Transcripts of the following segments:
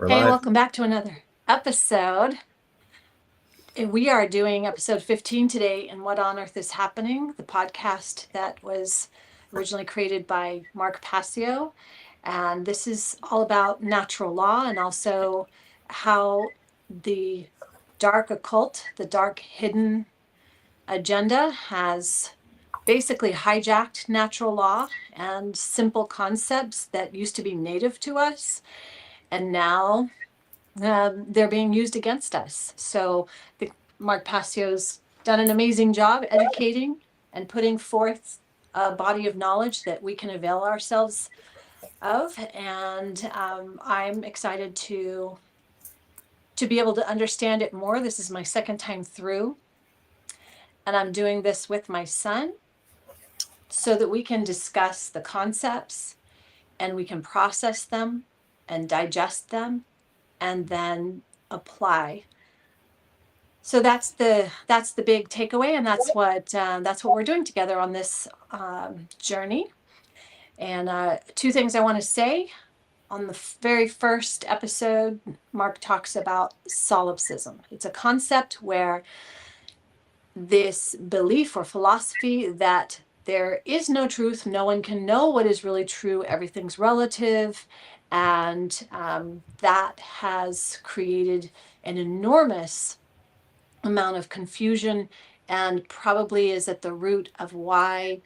We're Hey, live. welcome back to another episode. We are doing episode 15 today, and What on Earth is Happening, the podcast that was originally created by Mark Passio. And this is all about natural law and also how the dark occult, the dark hidden agenda has basically hijacked natural law and simple concepts that used to be native to us. And now they're being used against us. So the, Mark Passio's done an amazing job educating and putting forth a body of knowledge that we can avail ourselves of. And I'm excited to be able to understand it more. This is my second time through, and I'm doing this with my son so that we can discuss the concepts and we can process them and digest them and then apply. So that's the big takeaway, and that's what we're doing together on this journey. And two things I want to say. On the very first episode, Mark talks about solipsism. It's a concept where this belief or philosophy that there is no truth, no one can know what is really true, everything's relative, and that has created an enormous amount of confusion and probably is at the root of why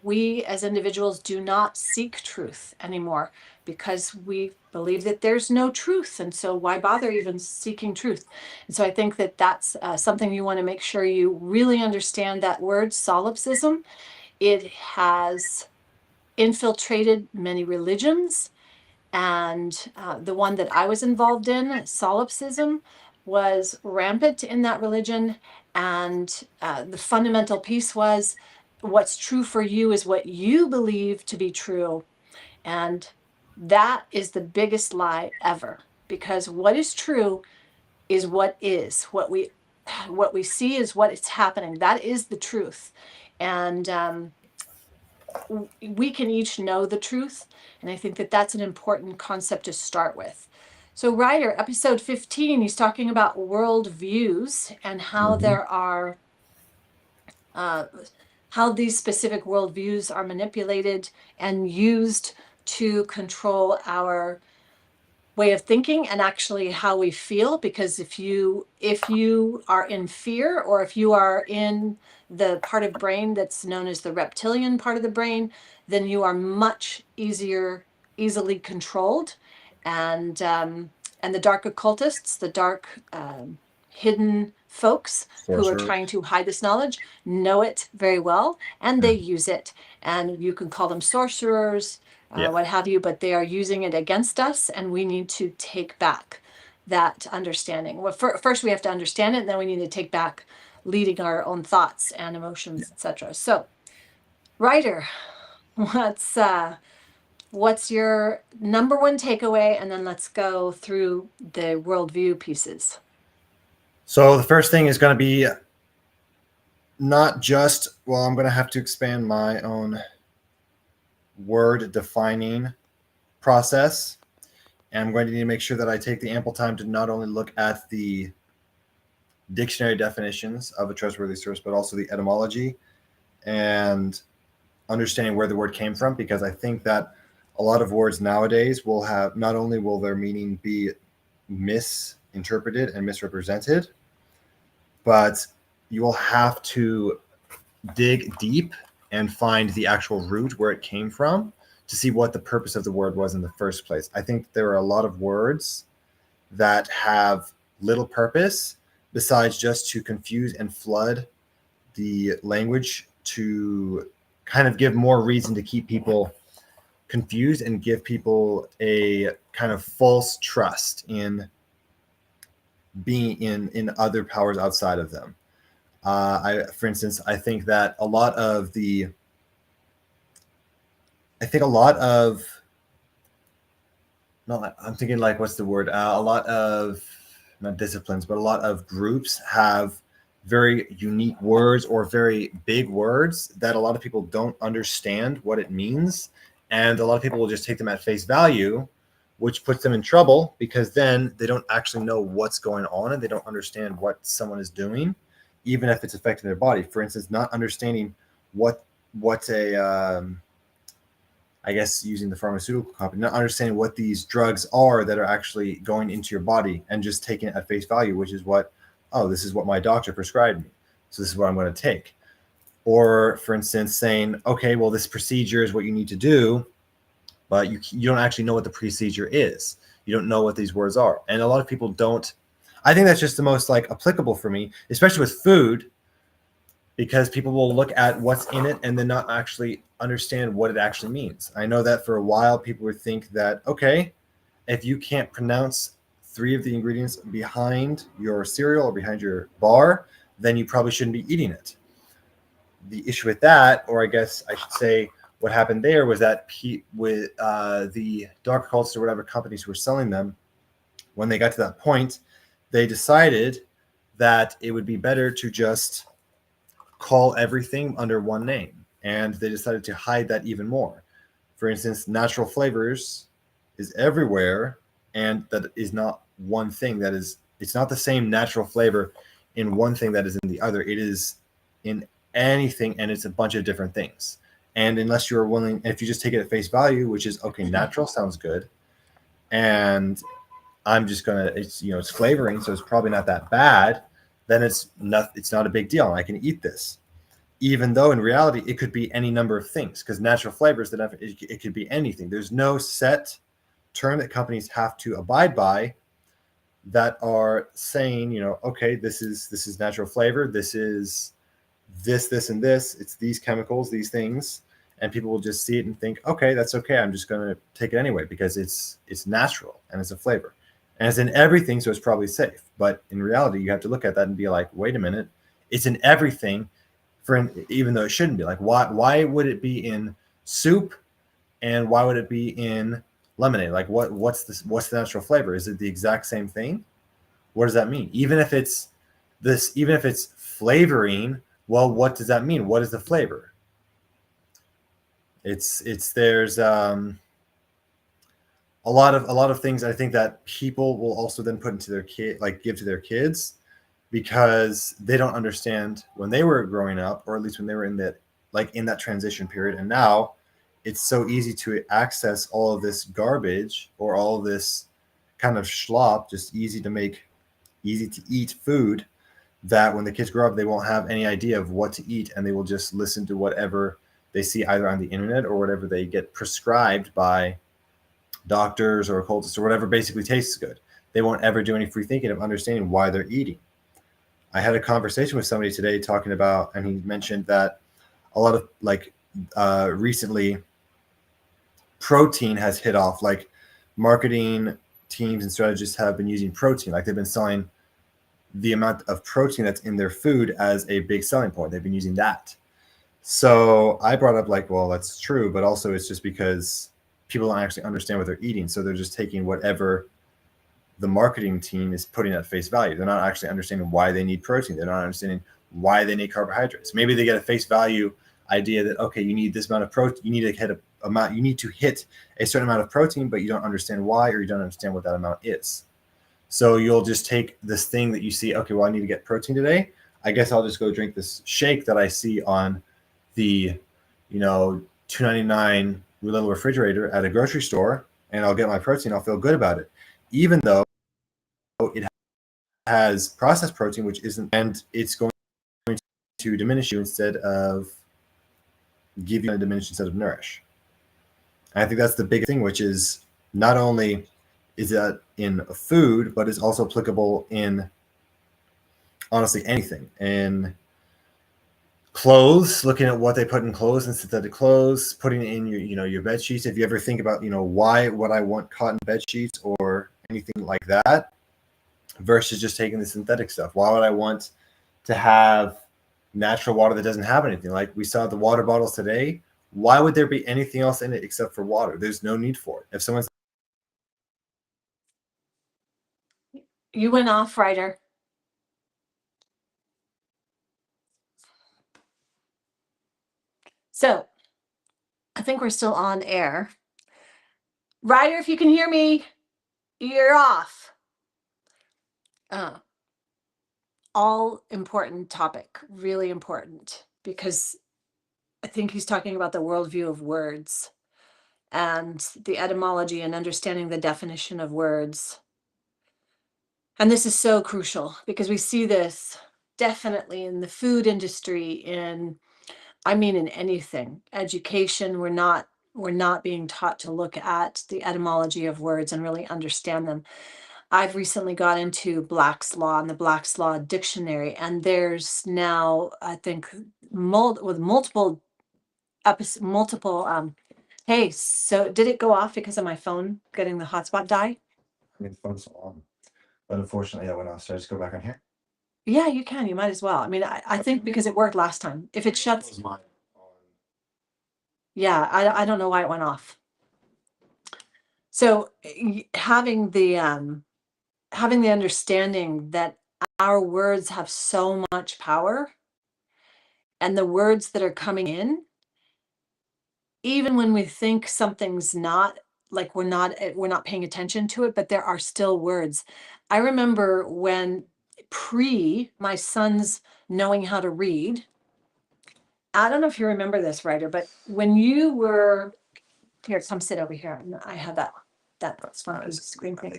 we as individuals do not seek truth anymore, because we believe that there's no truth, and so why bother even seeking truth? And so I think that that's something you want to make sure you really understand. That word solipsism, it has infiltrated many religions, and the one that I was involved in, solipsism, was rampant in that religion. And the fundamental piece was what's true for you is what you believe to be true. And that is the biggest lie ever, because what is true is what is. What we see is what is happening. That is the truth. And we can each know the truth. And I think that that's an important concept to start with. So, Ryder, episode 15, he's talking about world views and how Mhm. there are, how these specific world views are manipulated and used to control our way of thinking and actually how we feel. Because if you are in fear, or if you are in the part of brain that's known as the reptilian part of the brain, then you are much easily controlled. And um, and the dark occultists, the dark hidden folks who are Sorcerers. trying to hide this knowledge, know it very well, and they use it. And you can call them sorcerers, Yeah. what have you, but they are using it against us, and we need to take back that understanding. Well, first we have to understand it, and then we need to take back leading our own thoughts and emotions, etc. So, Ryder, what's what's your number one takeaway, and then let's go through the worldview pieces. So the first thing is going to be not just, well, I'm going to have to expand my own word defining process. And I'm going to need to make sure that I take the ample time to not only look at the dictionary definitions of a trustworthy source, but also the etymology and understanding where the word came from, because I think that a lot of words nowadays will have, not only will their meaning be misinterpreted and misrepresented, but you will have to dig deep and find the actual root where it came from to see what the purpose of the word was in the first place. I think there are a lot of words that have little purpose besides just to confuse and flood the language, to kind of give more reason to keep people confused and give people a kind of false trust in being in other powers outside of them. For instance, I think that I think a lot of, no, I'm thinking like, what's the word? A lot of, not disciplines, but a lot of groups have very unique words or very big words that a lot of people don't understand what it means. And a lot of people will just take them at face value which puts them in trouble because then they don't actually know what's going on and they don't understand what someone is doing, even if it's affecting their body. For instance, not understanding what a I guess using the pharmaceutical company, not understanding what these drugs are that are actually going into your body and just taking it at face value, which is what, oh, this is what my doctor prescribed me, so this is what I'm going to take. Or, for instance, saying, okay, well, this procedure is what you need to do, but you don't actually know what the procedure is. You don't know what these words are. And a lot of people don't. I think that's just the most like applicable for me, especially with food, because people will look at what's in it and then not actually understand what it actually means. I know that for a while, people would think that, okay, if you can't pronounce 3 of the ingredients behind your cereal or behind your bar, then you probably shouldn't be eating it. The issue with that, or I guess I should say what happened there, was that with the dark cults or whatever companies who were selling them, when they got to that point, they decided that it would be better to just call everything under one name. And they decided to hide that even more. For instance, natural flavors is everywhere, and that is not one thing. That is, it's not the same natural flavor in one thing that is in the other. It is in anything, and it's a bunch of different things. And unless you're willing, if you just take it at face value, which is okay, natural sounds good, and I'm just gonna, it's, you know, it's flavoring, so it's probably not that bad. Then it's not a big deal. I can eat this, even though in reality it could be any number of things, because natural flavors, that it could be anything. There's no set term that companies have to abide by that are saying, you know, okay, this is natural flavor, this is this and this, it's these chemicals, these things, and people will just see it and think, okay, that's okay, I'm just going to take it anyway because it's natural and it's a flavor and it's in everything, so it's probably safe. But in reality, you have to look at that and be like, wait a minute, it's in everything, even though it shouldn't be. Like, why would it be in soup, and why would it be in lemonade? Like, what's the natural flavor? Is it the exact same thing? What does that mean? Even if it's flavoring, well, what does that mean? What is the flavor? It's there's a lot of things I think that people will also then put into their kid, like give to their kids, because they don't understand when they were growing up, or at least when they were in that transition period. And now it's so easy to access all of this garbage or all of this kind of schlop, just easy to make, easy to eat food, that when the kids grow up, they won't have any idea of what to eat, and they will just listen to whatever they see either on the internet or whatever they get prescribed by doctors or occultists or whatever basically tastes good. They won't ever do any free thinking of understanding why they're eating. I had a conversation with somebody today talking about, and he mentioned that a lot of recently protein has hit off. Like, marketing teams and strategists have been using protein. Like, they've been selling the amount of protein that's in their food as a big selling point. They've been using that. So I brought up, like, well, that's true, but also it's just because people don't actually understand what they're eating. So they're just taking whatever the marketing team is putting at face value. They're not actually understanding why they need protein. They're not understanding why they need carbohydrates. Maybe they get a face value idea that, okay, you need this amount of protein, you need to hit you need to hit a certain amount of protein, but you don't understand why, or you don't understand what that amount is. So you'll just take this thing that you see, okay, well, I need to get protein today. I guess I'll just go drink this shake that I see on the, $2.99 little refrigerator at a grocery store, and I'll get my protein. I'll feel good about it, even though it has processed protein, which isn't, and it's going to diminish you instead of give you a diminish instead of nourish. And I think that's the big thing, which is not only is that in food, but is also applicable in honestly anything. In clothes, looking at what they put in clothes and synthetic clothes, putting it in your bed sheets. If you ever think about, why would I want cotton bed sheets or anything like that, versus just taking the synthetic stuff? Why would I want to have natural water that doesn't have anything? Like we saw the water bottles today. Why would there be anything else in it except for water? There's no need for it. If someone's You went off, Ryder. So I think we're still on air. Ryder, if you can hear me, you're off. All important topic, really important, because I think he's talking about the worldview of words and the etymology and understanding the definition of words. And this is so crucial because we see this definitely in the food industry, in anything. Education, we're not being taught to look at the etymology of words and really understand them. I've recently got into Black's Law and the Black's Law dictionary, and there's now, I think, multiple hey, so did it go off because of my phone getting the hotspot die? I mean, the phone's on, but unfortunately, that went off. So I just go back on here. Yeah, you can. You might as well. I mean, I think because it worked last time. If it shuts, yeah, I don't know why it went off. So having the understanding that our words have so much power, and the words that are coming in, even when we think something's not, like we're not paying attention to it, but there are still words. I remember when my son's knowing how to read. I don't know if you remember this, Ryder, but when you were here, come sit over here. I had that's fun screen thing.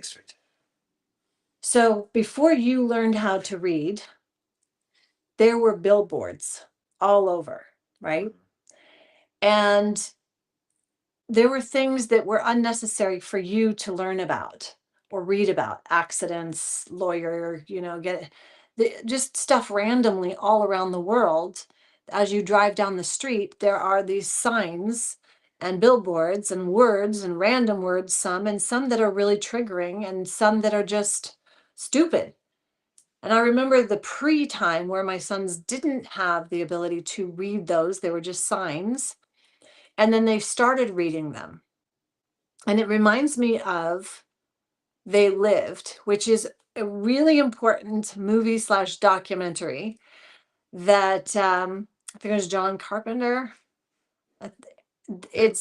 So before you learned how to read, there were billboards all over, right? And there were things that were unnecessary for you to learn about or read about: accidents, lawyer, just stuff randomly all around the world. As you drive down the street, there are these signs and billboards and words and random words, some that are really triggering and some that are just stupid. And I remember the pre-time where my sons didn't have the ability to read those. They were just signs. And then they started reading them. And it reminds me of They Lived, which is a really important movie / documentary that I think it was John Carpenter. They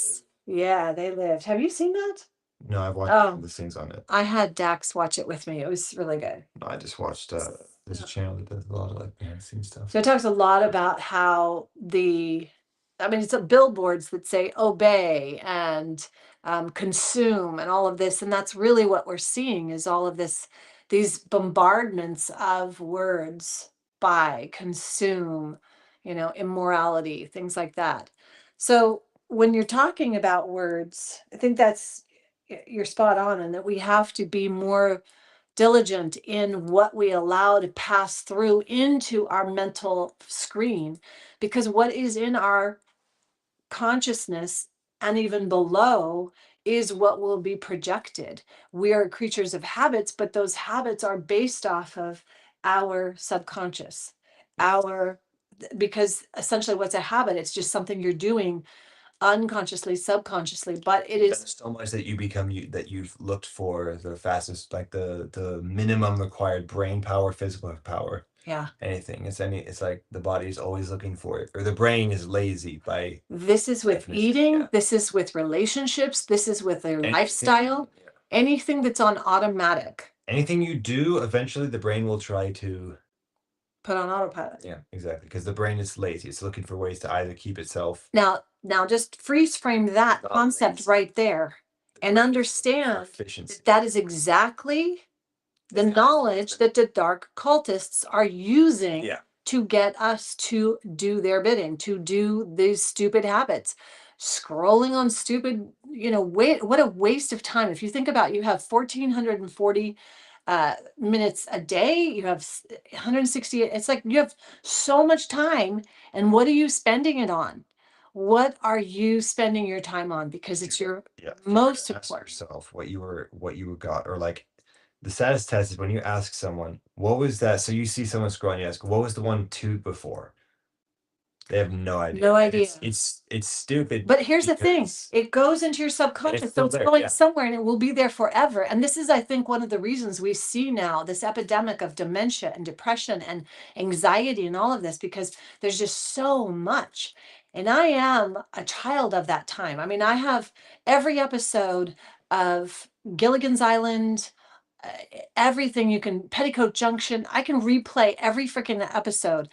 Lived. Have you seen that? No, I've watched the scenes on it. I had Dax watch it with me. It was really good. No, I just watched. There's a channel that does a lot of like behind the scenes stuff. So it talks a lot about how it's billboards that say obey and consume and all of this. And that's really what we're seeing, is all of these bombardments of words: buy, consume, immorality, things like that. So when you're talking about words, I think you're spot on, and that we have to be more diligent in what we allow to pass through into our mental screen, because what is in our consciousness and even below is what will be projected. We are creatures of habits, but those habits are based off of our subconscious, because essentially what's a habit? It's just something you're doing unconsciously, subconsciously, but it is so much that that you've looked for the fastest, like the minimum required brain power, physical power. Yeah. Anything. It's like the body is always looking for it, or the brain is lazy by. This is with eating. Yeah. This is with relationships. This is with their lifestyle. Yeah. Anything that's on automatic. Anything you do, eventually the brain will try to put on autopilot. Yeah, exactly. Because the brain is lazy. It's looking for ways to either keep itself. Now just freeze frame that concept lazy. Right there, and understand that is exactly the knowledge that the dark cultists are using to get us to do their bidding, to do these stupid habits. Scrolling on stupid, what a waste of time. If you think about it, you have 1,440 minutes a day, you have 160. It's like you have so much time, and what are you spending it on? What are you spending your time on? Because it's your most important. Yourself what you got, or like the saddest test is when you ask someone, what was that? So you see someone scrolling, you ask, what was the one two before? They have no idea. No idea. It's stupid. But here's the thing. It goes into your subconscious. So it's going somewhere, and it will be there forever. And this is, I think, one of the reasons we see now this epidemic of dementia and depression and anxiety and all of this, because there's just so much. And I am a child of that time. I mean, I have every episode of Gilligan's Island, uh, everything you can, Petticoat Junction. I can replay every freaking episode.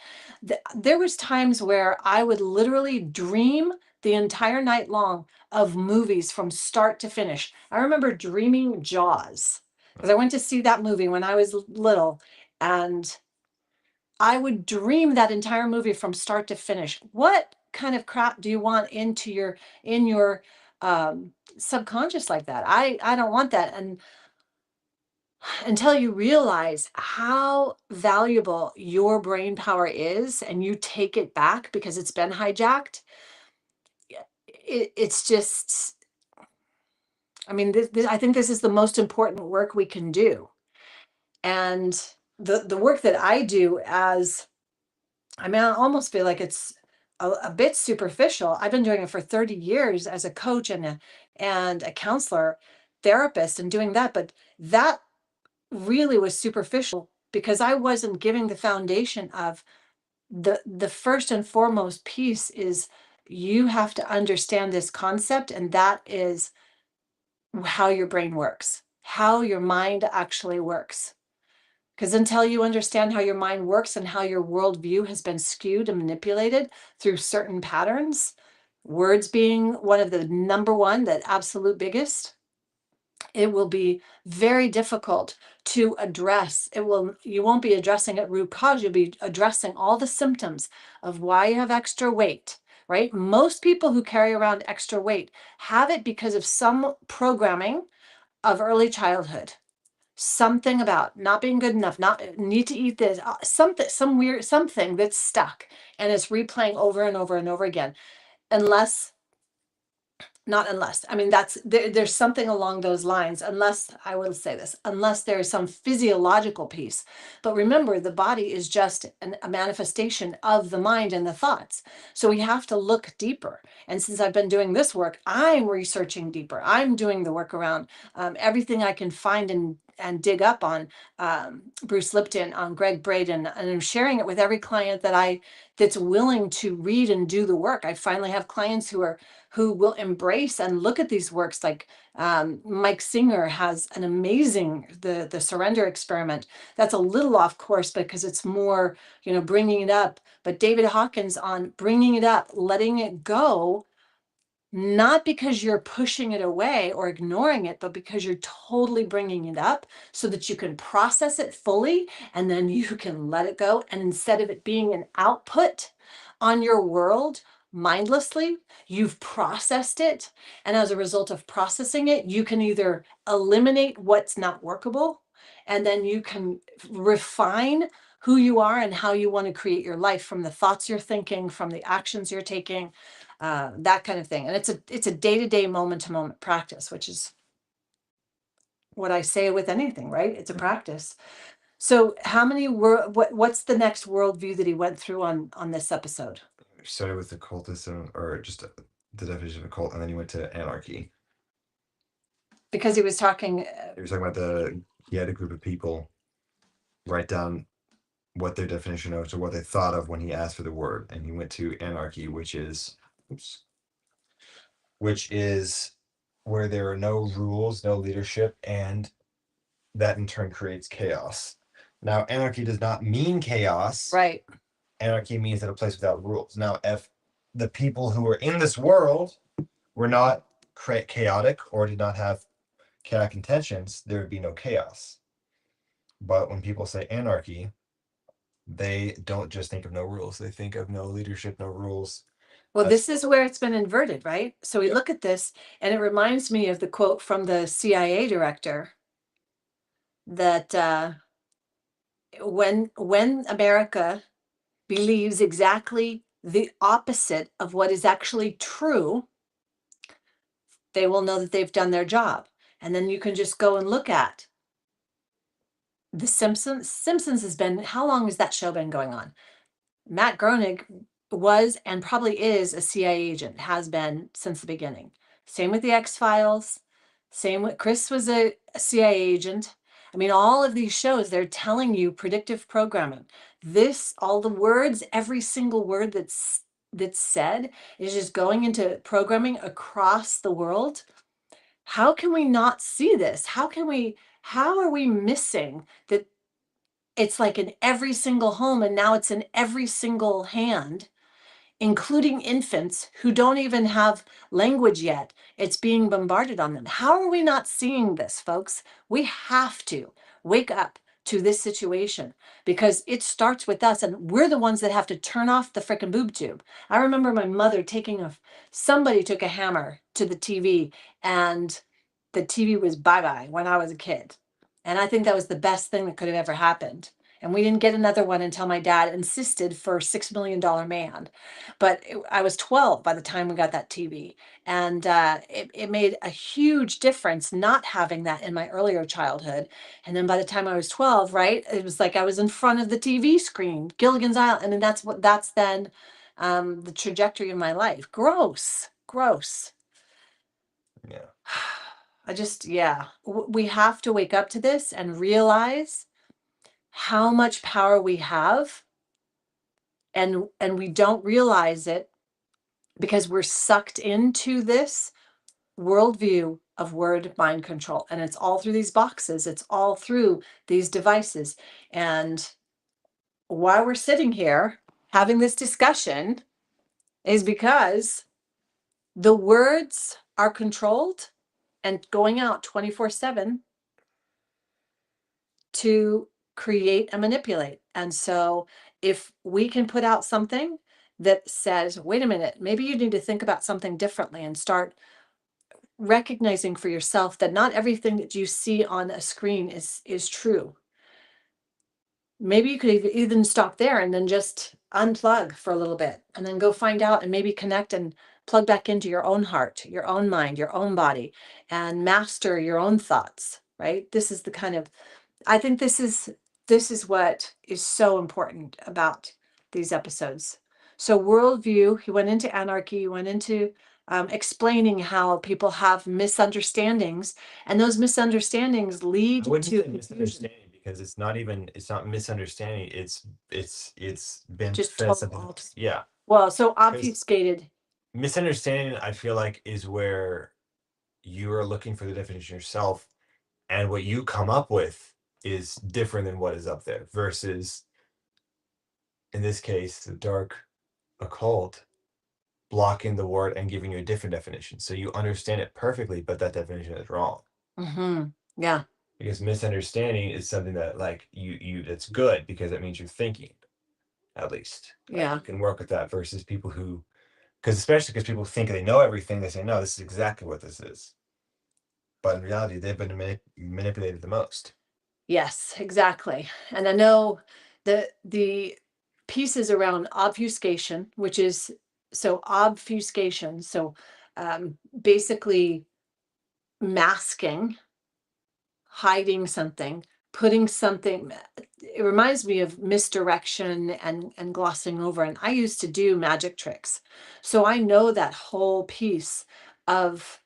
There was times where I would literally dream the entire night long of movies from start to finish. I remember dreaming Jaws because I went to see that movie when I was little, and I would dream that entire movie from start to finish. What kind of crap do you want into your subconscious like that? I don't want that. And until you realize how valuable your brain power is and you take it back because it's been hijacked, it's just, I mean, I think this is the most important work we can do. And the work that I do as, I mean, I almost feel like it's a bit superficial. I've been doing it for 30 years as a coach and a counselor, therapist, and doing that. But that really was superficial because I wasn't giving the foundation of the first and foremost piece is you have to understand this concept, and that is how your brain works, how your mind actually works. Because until you understand how your mind works and how your worldview has been skewed and manipulated through certain patterns, words being one of the number one, that absolute biggest, it will be very difficult to address. You won't be addressing it root cause, you'll be addressing all the symptoms of why you have extra weight, right? Most people who carry around extra weight have it because of some programming of early childhood, something about not being good enough, not need to eat this, some weird something that's stuck and it's replaying over and over and over again. Unless, not unless, I mean, there's something along those lines, unless, I will say this, unless there is some physiological piece. But remember, the body is just a manifestation of the mind and the thoughts. So we have to look deeper. And since I've been doing this work, I'm researching deeper. I'm doing the work around everything I can find and dig up on Bruce Lipton, on Greg Braden, and I'm sharing it with every client that's willing to read and do the work. I finally have clients who will embrace and look at these works. Like Mike Singer has an amazing, the surrender experiment. That's a little off course because it's more, bringing it up. But David Hawkins on bringing it up, letting it go, not because you're pushing it away or ignoring it, but because you're totally bringing it up so that you can process it fully and then you can let it go. And instead of it being an output on your world mindlessly, you've processed it. And as a result of processing it, you can either eliminate what's not workable, and then you can refine who you are and how you want to create your life from the thoughts you're thinking, from the actions you're taking, that kind of thing. And it's a day-to-day, moment-to-moment practice, which is what I say with anything, right? It's a practice. So how many what's the next worldview that he went through on this episode? Started with occultism, or just the definition of occult, and then he went to anarchy. Because he was talking. He was talking about he had a group of people write down what their definition of, or what they thought of when he asked for the word, and he went to anarchy, which is where there are no rules, no leadership, and that in turn creates chaos. Now, anarchy does not mean chaos. Right. Anarchy means that a place without rules. Now, if the people who were in this world were not chaotic or did not have chaotic intentions, there would be no chaos. But when people say anarchy, they don't just think of no rules. They think of no leadership, no rules. Well, this is where it's been inverted, right? So we look at this, and it reminds me of the quote from the CIA director that when America believes exactly the opposite of what is actually true, they will know that they've done their job. And then you can just go and look at The Simpsons. Simpsons has been, how long has that show been going on? Matt Groening was and probably is a CIA agent, has been since the beginning. Same with the X-Files. Same with Chris was a CIA agent. I mean, all of these shows, they're telling you predictive programming. All the words, every single word that's said is just going into programming across the world. How can we not see this? How are we missing that it's like in every single home and now it's in every single hand, including infants who don't even have language yet. It's being bombarded on them. How are we not seeing this, folks? We have to wake up to this situation because it starts with us and we're the ones that have to turn off the frickin' boob tube. I remember my mother somebody took a hammer to the TV and the TV was bye-bye when I was a kid. And I think that was the best thing that could have ever happened. And we didn't get another one until my dad insisted for $6 million man. But I was 12 by the time we got that TV. And it made a huge difference not having that in my earlier childhood. And then by the time I was 12, right, it was like I was in front of the TV screen, Gilligan's Island. And then that's then the trajectory of my life. Gross, gross. Yeah. Yeah, we have to wake up to this and realize how much power we have. And we don't realize it because we're sucked into this worldview of word mind control. And it's all through these boxes, it's all through these devices. And why we're sitting here having this discussion is because the words are controlled and going out 24/7 to create and manipulate. And so if we can put out something that says, wait a minute, maybe you need to think about something differently and start recognizing for yourself that not everything that you see on a screen is true. Maybe you could even stop there and then just unplug for a little bit and then go find out and maybe connect and plug back into your own heart, your own mind, your own body, and master your own thoughts, right? This is the kind of, I think this is what is so important about these episodes. So worldview, he went into anarchy, he went into explaining how people have misunderstandings, and those misunderstandings lead I wouldn't to say confusion. misunderstanding because it's not misunderstanding. It's been Just fed total something. alt. Yeah. Well, so obfuscated. Misunderstanding, I feel like, is where you are looking for the definition yourself, and what you come up with is different than what is up there. Versus, in this case, the dark occult blocking the word and giving you a different definition, so you understand it perfectly, but that definition is wrong. Yeah. Because misunderstanding is something that, like, you that's good because it means you're thinking, at least. Like, Yeah. you can work with that versus people who, especially because people think they know everything, they say, no, this is exactly what this is. But in reality, they've been manipulated the most. Yes, exactly. And I know the pieces around obfuscation, which is obfuscation. So basically masking, hiding something, putting something. It reminds me of misdirection and glossing over. And I used to do magic tricks. So I know that whole piece of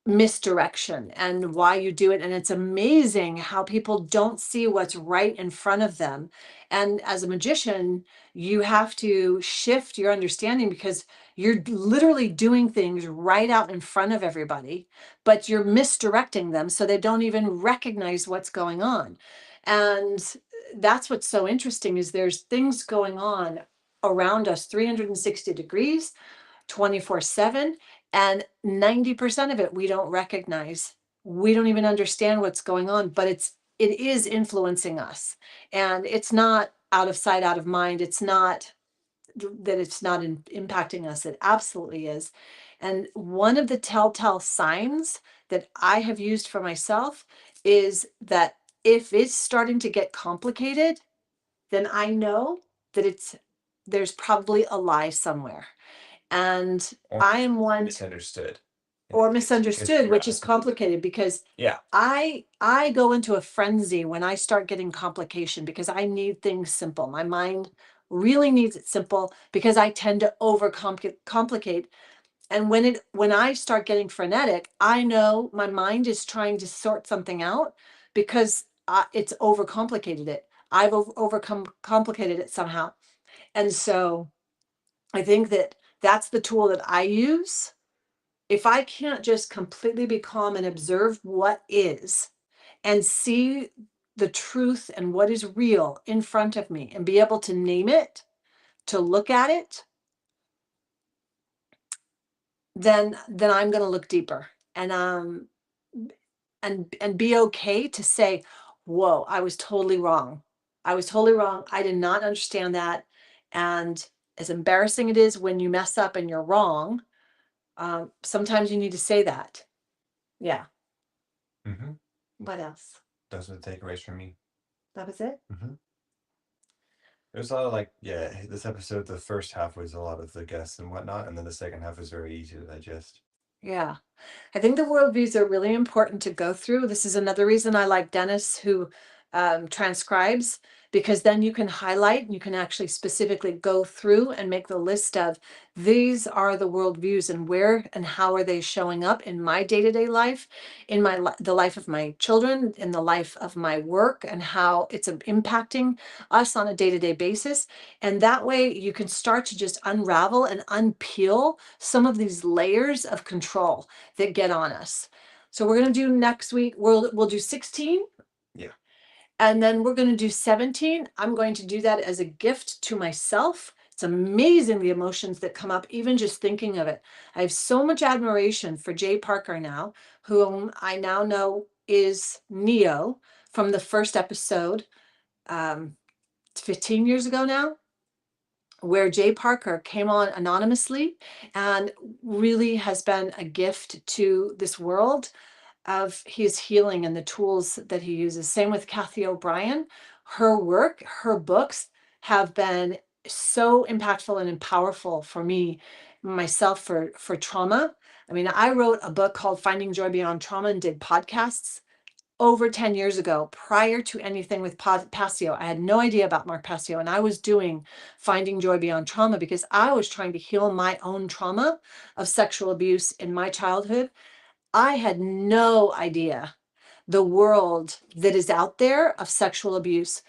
misdirection and why you do it. And it's amazing how people don't see what's right in front of them. And as a magician, you have to shift your understanding because you're literally doing things right out in front of everybody, but you're misdirecting them so they don't even recognize what's going on. And that's what's so interesting is there's things going on around us 360 degrees 24/7, and 90% of it we don't recognize. We don't even understand what's going on, but it is influencing us. And it's not out of sight, out of mind. It's not that it's not impacting us. It absolutely is. And one of the telltale signs that I have used for myself is that if it's starting to get complicated, then I know that there's probably a lie somewhere. And I am one Misunderstood. or misunderstood, which is complicated because Yeah. I go into a frenzy when I start getting complication because I need things simple. My mind really needs it simple because I tend to complicate. And when I start getting frenetic, I know my mind is trying to sort something out because it's overcomplicated it. I've overcome complicated it somehow. And so I think that that's the tool that I use if I can't just completely be calm and observe what is and see the truth and what is real in front of me and be able to name it, to look at it, then I'm going to look deeper and be okay to say, whoa, I was totally wrong. I was totally wrong. I did not understand that. And as embarrassing it is when you mess up and you're wrong, sometimes you need to say that. Yeah. Mm-hmm. What else? Those are the takeaways from me. That was it? Mm-hmm. There's a lot of this episode, the first half was a lot of the guests and whatnot, and then the second half is very easy to digest. Yeah. I think the worldviews are really important to go through. This is another reason I like Dennis, who transcribes, because then you can highlight and you can actually specifically go through and make the list of these are the worldviews and where and how are they showing up in my day-to-day life, in the life of my children, in the life of my work, and how it's impacting us on a day-to-day basis. And that way you can start to just unravel and unpeel some of these layers of control that get on us. So we're going to do next week, we'll do 16. Yeah. And then we're going to do 17. I'm going to do that as a gift to myself. It's amazing the emotions that come up, even just thinking of it. I have so much admiration for Jay Parker now, whom I now know is Neo from the first episode, 15 years ago now, where Jay Parker came on anonymously and really has been a gift to this world of his healing and the tools that he uses. Same with Kathy O'Brien. Her work, her books have been so impactful and powerful for me, myself, for trauma. I mean, I wrote a book called Finding Joy Beyond Trauma and did podcasts over 10 years ago, prior to anything with Passio. I had no idea about Mark Passio, and I was doing Finding Joy Beyond Trauma because I was trying to heal my own trauma of sexual abuse in my childhood. I had no idea the world that is out there of sexual abuse.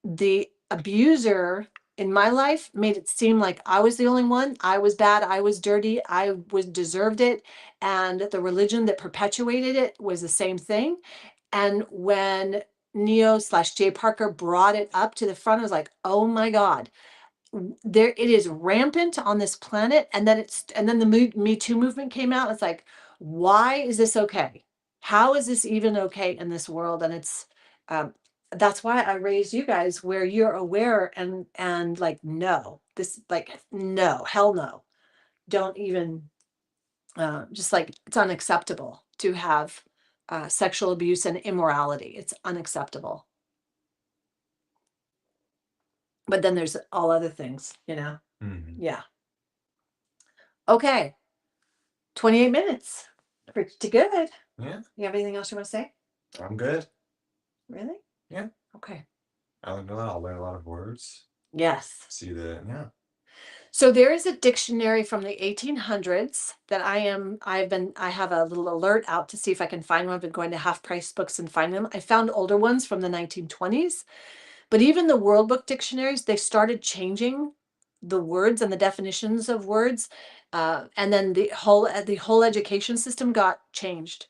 The abuser in my life made it seem like I was the only one. I was bad. I was dirty. I deserved it. And the religion that perpetuated it was the same thing. And when Neo/Jay Parker brought it up to the front, I was like, oh my God, there it is rampant on this planet. And then the Me Too movement came out. It's like, why is this okay? How is this even okay in this world? And it's that's why I raised you guys where you're aware and like, no, this, like, no, hell no. Don't even just like, it's unacceptable to have sexual abuse and immorality. It's unacceptable. But then there's all other things, you know? Mm-hmm. Yeah. Okay. 28 minutes. Pretty good. Yeah. You have anything else you want to say? I'm good. Really? Yeah. Okay. I learned a lot. I'll learn a lot of words. Yes. See the, yeah. So there is a dictionary from the 1800s that I have a little alert out to see if I can find one. I've been going to Half Price Books and find them. I found older ones from the 1920s, but even the World Book dictionaries, they started changing the words and the definitions of words. And then the whole education system got changed.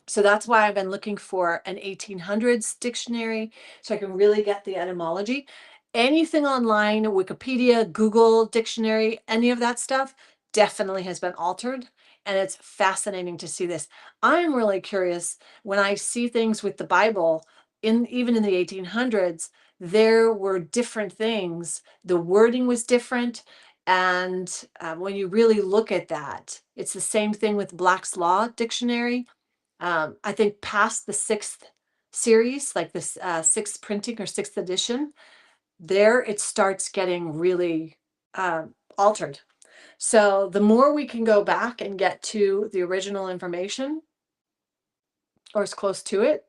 So that's why I've been looking for an 1800s dictionary so I can really get the etymology. Anything online, Wikipedia, Google dictionary, any of that stuff definitely has been altered. And it's fascinating to see this. I'm really curious when I see things with the Bible, even in the 1800s, there were different things. The wording was different. And when you really look at that, it's the same thing with Black's Law Dictionary. I think past the 6th series, like this 6th printing or 6th edition, there it starts getting really altered. So the more we can go back and get to the original information, or as close to it,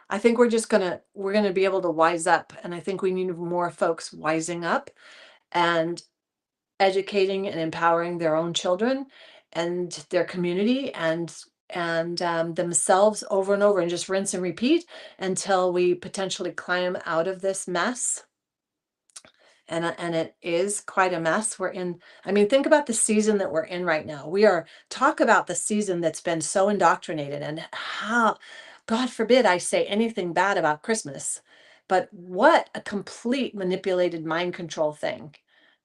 I think we're gonna be able to wise up. And I think we need more folks wising up and educating and empowering their own children and their community and themselves over and over, and just rinse and repeat until we potentially climb out of this mess And it is quite a mess. We're in, I mean, think about the season that we're in right now. Talk about the season that's been so indoctrinated, and how, God forbid I say anything bad about Christmas, but what a complete manipulated mind control thing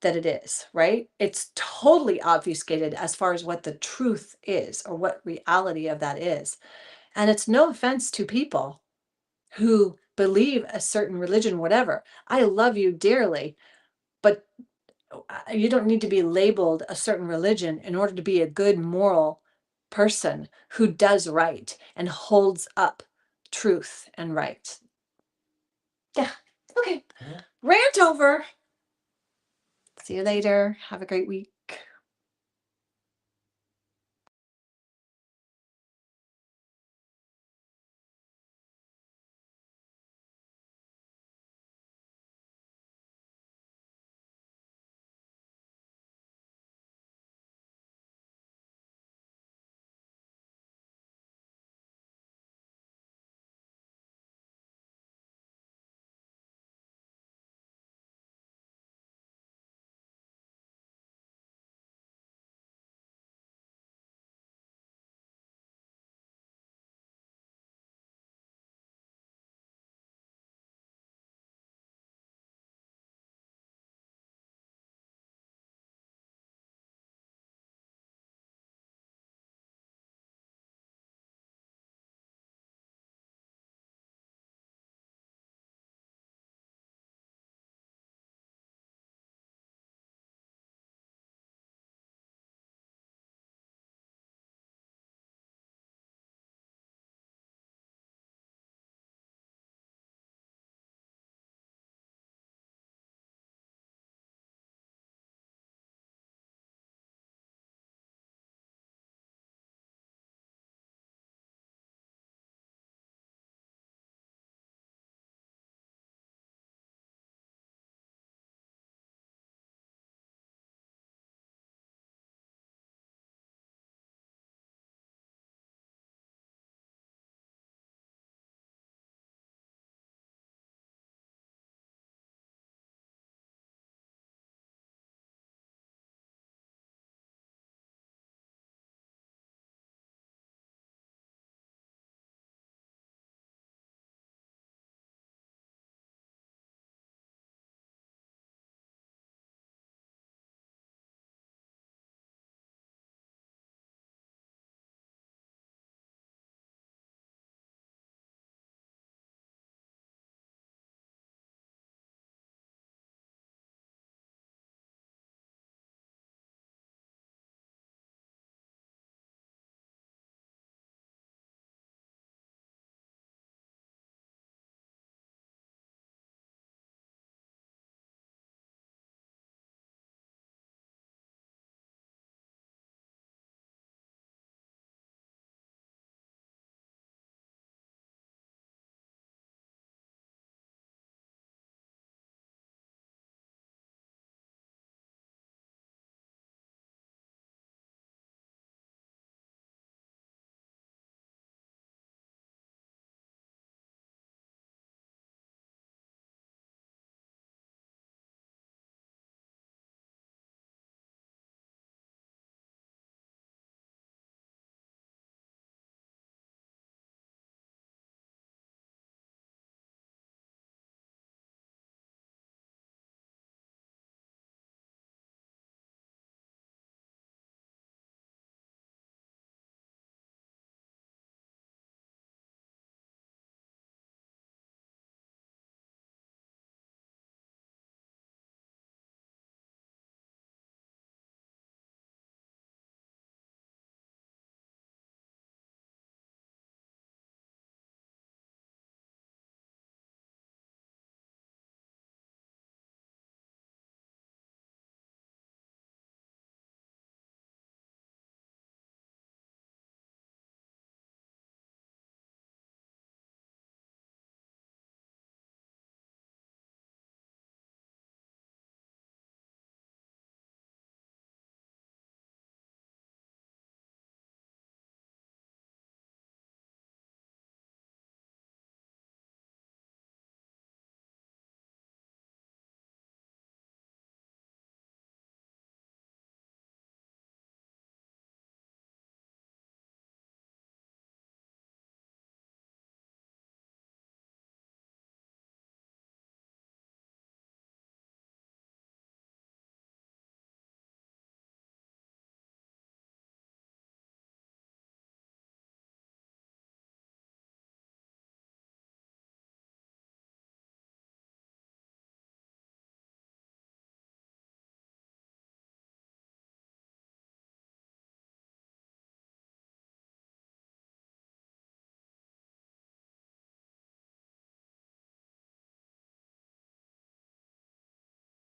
that it is, right? It's totally obfuscated as far as what the truth is or what reality of that is. And it's no offense to people who believe a certain religion, whatever. I love you dearly, but you don't need to be labeled a certain religion in order to be a good moral person who does right and holds up truth and right. Yeah. Okay. Yeah. Rant over. See you later. Have a great week.